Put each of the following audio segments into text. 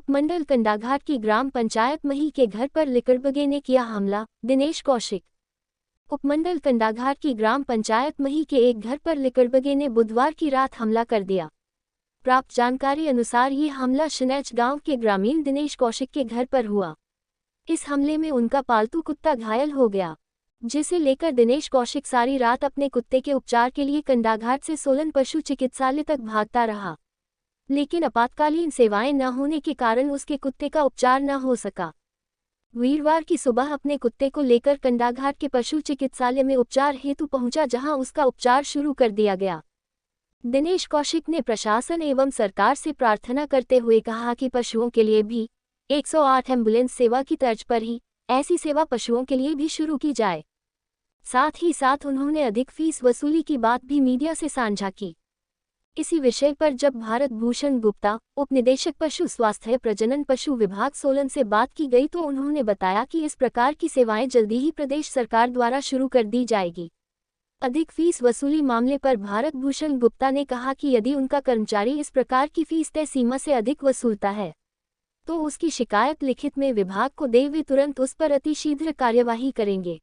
उपमंडल कंडाघाट की ग्राम पंचायत मही के घर पर लिकड़बगे ने किया हमला, दिनेश कौशिक। उपमंडल कंडाघाट की ग्राम पंचायत मही के एक घर पर लिकड़बगे ने बुधवार की रात हमला कर दिया। प्राप्त जानकारी अनुसार ये हमला शनैच गांव के ग्रामीण दिनेश कौशिक के घर पर हुआ। इस हमले में उनका पालतू कुत्ता घायल हो गया, जिसे लेकर दिनेश कौशिक सारी रात अपने कुत्ते के उपचार के लिए कंडाघाट से सोलन पशु चिकित्सालय तक भागता रहा, लेकिन आपातकालीन सेवाएं न होने के कारण उसके कुत्ते का उपचार न हो सका। वीरवार की सुबह अपने कुत्ते को लेकर कंडाघाट के पशु चिकित्सालय में उपचार हेतु पहुंचा, जहां उसका उपचार शुरू कर दिया गया। दिनेश कौशिक ने प्रशासन एवं सरकार से प्रार्थना करते हुए कहा कि पशुओं के लिए भी 108 एम्बुलेंस सेवा की तर्ज पर ही ऐसी सेवा पशुओं के लिए भी शुरू की जाए। साथ ही साथ उन्होंने अधिक फीस वसूली की बात भी मीडिया से साझा की। इसी विषय पर जब भारत भूषण गुप्ता, उप निदेशक पशु स्वास्थ्य प्रजनन पशु विभाग सोलन से बात की गई तो उन्होंने बताया कि इस प्रकार की सेवाएं जल्दी ही प्रदेश सरकार द्वारा शुरू कर दी जाएगी। अधिक फीस वसूली मामले पर भारत भूषण गुप्ता ने कहा कि यदि उनका कर्मचारी इस प्रकार की फीस तय सीमा से अधिक वसूलता है तो उसकी शिकायत लिखित में विभाग को दे, वे तुरंत उस पर अतिशीघ्र कार्यवाही करेंगे।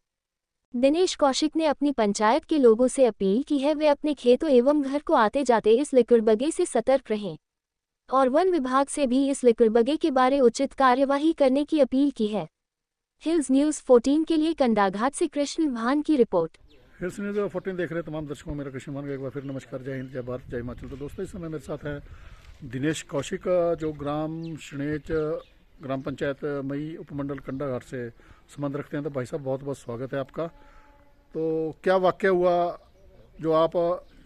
दिनेश कौशिक ने अपनी पंचायत के लोगों से अपील की है वे अपने खेतों एवं घर को आते जाते इस लिकड़बगे से सतर्क रहें और वन विभाग से भी इस लिकड़बगे के बारे उचित कार्यवाही करने की अपील की है। हिल्स न्यूज़ 14 के लिए कंडाघाट से कृष्ण भान की रिपोर्ट। हिल्स न्यूज़ 14 देख रहे तमाम दर्शकों, मेरा कृष्ण भान का एक बार फिर नमस्कार। जय हिंद, जय भारत, जय हिमाचल। तो दोस्तों, इस समय मेरे साथ है दिनेश कौशिक, जो ग्राम शनेच ग्राम पंचायत मई उपमंडल कंडाघाट से संबंध रखते हैं। तो भाई साहब, बहुत बहुत स्वागत है आपका। तो क्या वाक्य हुआ जो आप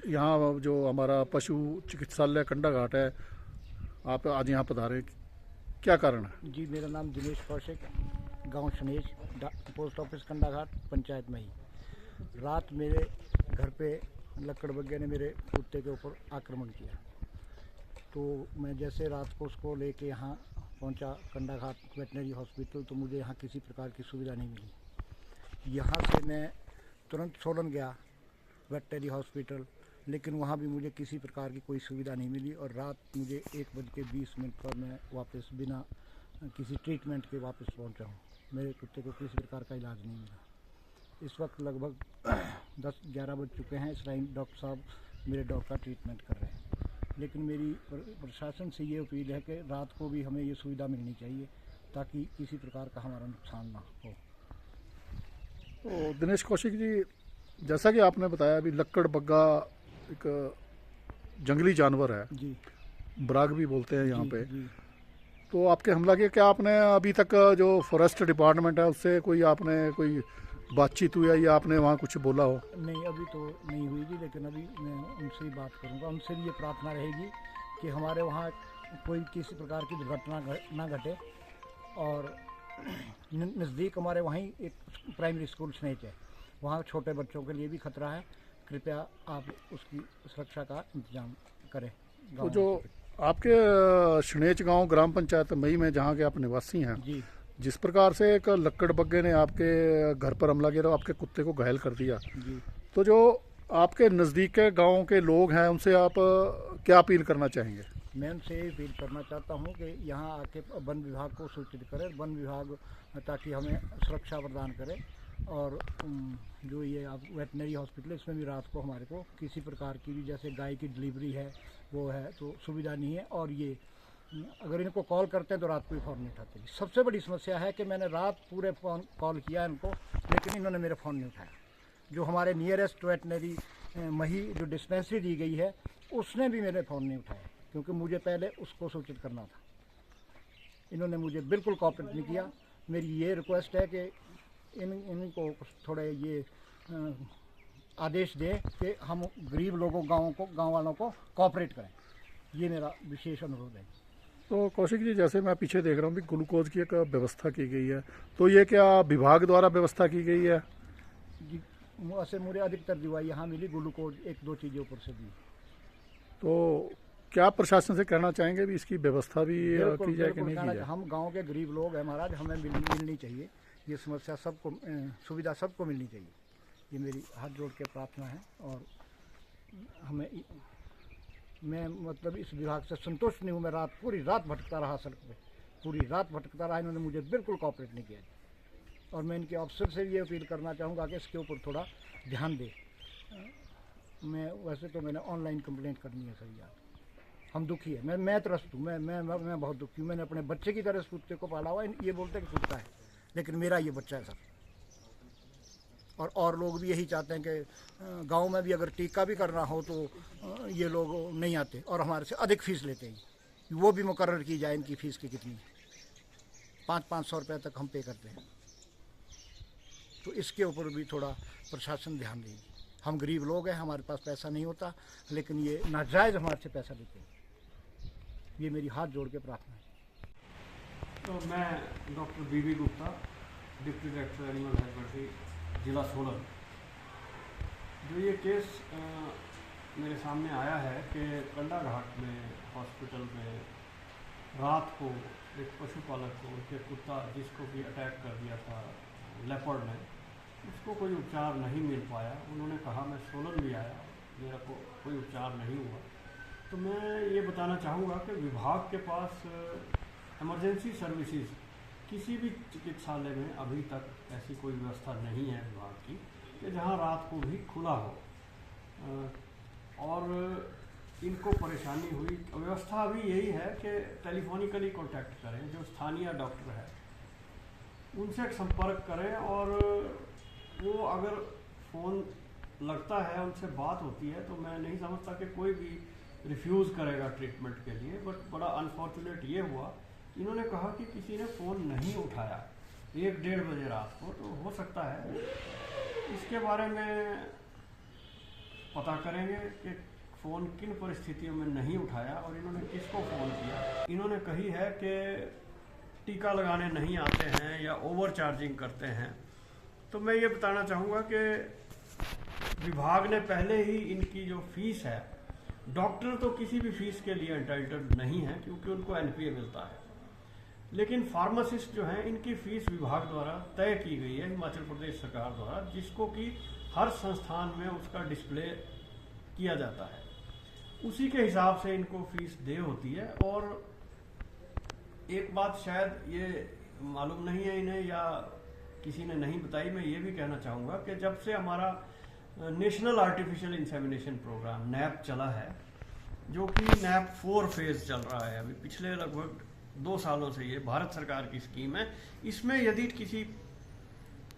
यहाँ, जो हमारा पशु चिकित्सालय कंडाघाट है, आप आज यहाँ पधारे, क्या कारण है? जी, मेरा नाम दिनेश कौशिक, गांव शनेच, पोस्ट ऑफिस कंडाघाट, पंचायत मही। रात मेरे घर पे लकड़बग्गे ने मेरे कुत्ते के ऊपर आक्रमण किया, तो मैं जैसे रात को उसको लेके यहाँ पहुँचा कंडाघाट वेटनरी हॉस्पिटल, तो मुझे यहाँ किसी प्रकार की सुविधा नहीं मिली। यहाँ से मैं तुरंत सोलन गया वेटनरी हॉस्पिटल, लेकिन वहाँ भी मुझे किसी प्रकार की कोई सुविधा नहीं मिली और रात मुझे 1:20 पर मैं वापस बिना किसी ट्रीटमेंट के वापस पहुँचा हूँ। मेरे कुत्ते को किसी प्रकार का इलाज नहीं मिला। इस वक्त लगभग 10-11 बज चुके हैं। इस टाइम डॉक्टर साहब मेरे डॉग का ट्रीटमेंट कर रहे हैं, लेकिन मेरी प्रशासन से ये अपील है कि रात को भी हमें ये सुविधा मिलनी चाहिए ताकि किसी प्रकार का हमारा नुकसान ना हो। तो दिनेश कौशिक जी, जैसा कि आपने बताया, अभी लकड़बग्गा एक जंगली जानवर है जी, बराग भी बोलते हैं यहाँ पे। जी। तो आपके हमला किया, क्या आपने अभी तक जो फॉरेस्ट डिपार्टमेंट है उससे कोई आपने कोई बातचीत हुई है या आपने वहाँ कुछ बोला हो? नहीं, अभी तो नहीं हुई जी, लेकिन अभी मैं उनसे ही बात करूँगा। उनसे भी ये प्रार्थना रहेगी कि हमारे वहाँ कोई किसी प्रकार की दुर्घटना ना घटे और नज़दीक हमारे वहीं एक प्राइमरी स्कूल स्नेच है, वहाँ छोटे बच्चों के लिए भी खतरा है। कृपया आप उसकी सुरक्षा का इंतजाम करें। तो जो आपके शनेच गांव ग्राम पंचायत मई में जहाँ के आप निवासी हैं जी, जिस प्रकार से एक लकड़बग्गे ने आपके घर पर हमला किया और आपके कुत्ते को घायल कर दिया, जी। तो जो आपके नज़दीक के गाँव के लोग हैं उनसे आप क्या अपील करना चाहेंगे? मैं उनसे ये अपील करना चाहता हूँ कि यहाँ आके वन विभाग को सूचित करें, वन विभाग ताकि हमें सुरक्षा प्रदान करे। और जो ये आप वेटनरी हॉस्पिटल, इसमें भी रात को हमारे को किसी प्रकार की भी, जैसे गाय की डिलीवरी है वो है, तो सुविधा नहीं है। और ये अगर इनको कॉल करते हैं तो रात को ही फ़ोन नहीं उठाते। सबसे बड़ी समस्या है कि मैंने रात पूरे फ़ोन कॉल किया इनको, लेकिन इन्होंने मेरे फ़ोन नहीं उठाया। जो हमारे नियरेस्ट वेटनरी मही जो डिस्पेंसरी दी गई है, उसने भी मेरे फ़ोन नहीं उठाया, क्योंकि मुझे पहले उसको सूचित करना था। इन्होंने मुझे बिल्कुल कोऑपरेट नहीं किया। मेरी ये रिक्वेस्ट है कि इनको थोड़े ये आदेश दें कि हम गरीब लोगों, गाँव वालों को कोऑपरेट करें। ये मेरा विशेष अनुरोध है। तो कौशिक जी, जैसे मैं पीछे देख रहा हूँ भी ग्लूकोज की एक व्यवस्था की गई है, तो ये क्या विभाग द्वारा व्यवस्था की गई है? जी, वैसे मुझे अधिकतर दवाई यहाँ मिली, ग्लूकोज 1-2 चीज़ें ऊपर से दी। तो क्या प्रशासन से कहना चाहेंगे भी इसकी व्यवस्था भी की जाए कि नहीं की जाए? हम गांव के गरीब लोग हैं महाराज, हमें मिलनी चाहिए ये समस्या, सबको सुविधा सबको मिलनी चाहिए। ये मेरी हाथ जोड़ के प्रार्थना है। और हमें मैं मतलब इस विभाग से संतुष्ट नहीं हूँ। मैं पूरी रात भटकता रहा सड़क पे, पूरी रात भटकता रहा, इन्होंने मुझे बिल्कुल कॉपरेट नहीं किया। और मैं इनके अफसर से ये अपील करना चाहूँगा कि इसके ऊपर थोड़ा ध्यान दे। मैं वैसे तो मैंने ऑनलाइन कंप्लेंट करनी है सर यार, हम दुखी है, मैं त्रस्त हूँ, मैं बहुत दुखी हूँ। मैंने अपने बच्चे की तरह इस कुत्ते को पाला हुआ है। ये बोलते हैं कि कुत्ता है, लेकिन मेरा ये बच्चा है सर। और लोग भी यही चाहते हैं कि गांव में भी अगर टीका भी करना हो तो ये लोग नहीं आते और हमारे से अधिक फीस लेते हैं। वो भी मुकर्रर की जाए इनकी फ़ीस की कितनी, 500-500 रुपये तक हम पे करते हैं। तो इसके ऊपर भी थोड़ा प्रशासन ध्यान दीजिए। हम गरीब लोग हैं, हमारे पास पैसा नहीं होता, लेकिन ये नाजायज़ हमारे से पैसा लेते हैं। ये मेरी हाथ जोड़ के प्रार्थना है। तो मैं doctor BB Gupta, deputy director animal husbandry, जिला सोलन। जो ये केस मेरे सामने आया है कि कंडा घाट में हॉस्पिटल में रात को एक पशुपालक को उनके कुत्ता जिसको भी अटैक कर दिया था लेपर्ड ने, उसको कोई उपचार नहीं मिल पाया। उन्होंने कहा मैं सोलन भी आया, मेरा को कोई उपचार नहीं हुआ। तो मैं ये बताना चाहूँगा कि विभाग के पास इमरजेंसी सर्विसेज किसी भी चिकित्सालय में अभी तक ऐसी कोई व्यवस्था नहीं है विभाग की कि जहाँ रात को भी खुला हो। और इनको परेशानी हुई, व्यवस्था अभी यही है कि टेलीफोनिकली कांटेक्ट करें, जो स्थानीय डॉक्टर है उनसे संपर्क करें, और वो अगर फ़ोन लगता है उनसे बात होती है तो मैं नहीं समझता कि कोई भी रिफ्यूज़ करेगा ट्रीटमेंट के लिए। बट बड़ा अनफॉर्चुनेट ये हुआ, इन्होंने कहा कि किसी ने फ़ोन नहीं उठाया 1-1:30 बजे रात को। तो हो सकता है इसके बारे में पता करेंगे कि फ़ोन किन परिस्थितियों में नहीं उठाया और इन्होंने किसको फ़ोन किया। इन्होंने कही है कि टीका लगाने नहीं आते हैं या ओवर चार्जिंग करते हैं। तो मैं ये बताना चाहूँगा कि विभाग ने पहले ही इनकी जो फीस है, डॉक्टर तो किसी भी फीस के लिए एंटाइटल्ड नहीं है क्योंकि उनको एनपीए मिलता है, लेकिन फार्मासिस्ट जो हैं इनकी फ़ीस विभाग द्वारा तय की गई है, हिमाचल प्रदेश सरकार द्वारा, जिसको कि हर संस्थान में उसका डिस्प्ले किया जाता है। उसी के हिसाब से इनको फीस दे होती है। और एक बात शायद ये मालूम नहीं है इन्हें या किसी ने नहीं बताई, मैं ये भी कहना चाहूँगा कि जब से हमारा national artificial insemination programme NAIP चला है, जो कि नैप 4 फेज़ चल रहा है अभी पिछले लगभग 2 सालों से, ये भारत सरकार की स्कीम है। इसमें यदि किसी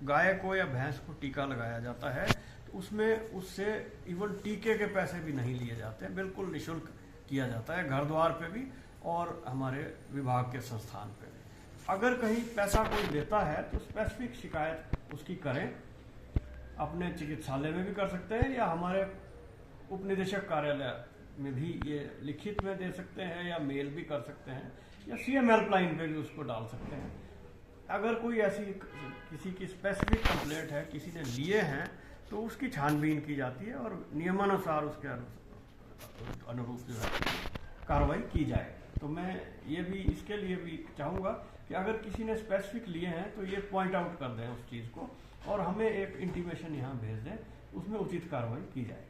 गाय को या भैंस को टीका लगाया जाता है तो उसमें उससे इवन टीके के पैसे भी नहीं लिए जाते हैं, बिल्कुल निःशुल्क किया जाता है, घर द्वार पे भी और हमारे विभाग के संस्थान पे भी। अगर कहीं पैसा कोई देता है तो स्पेसिफिक शिकायत उसकी करें, अपने चिकित्सालय में भी कर सकते हैं या हमारे उपनिदेशक कार्यालय में भी ये लिखित में दे सकते हैं या मेल भी कर सकते हैं या सीएम हेल्पलाइन पे भी उसको डाल सकते हैं। अगर कोई ऐसी किसी की स्पेसिफिक कंप्लेंट है, किसी ने लिए हैं, तो उसकी छानबीन की जाती है और नियमानुसार उसके अनुरूप जो है कार्रवाई की जाए। तो मैं ये भी इसके लिए भी चाहूँगा कि अगर किसी ने स्पेसिफिक लिए हैं तो ये पॉइंट आउट कर दें उस चीज़ को और हमें एक इंटीमेशन यहाँ भेज दें, उसमें उचित कार्रवाई की जाए।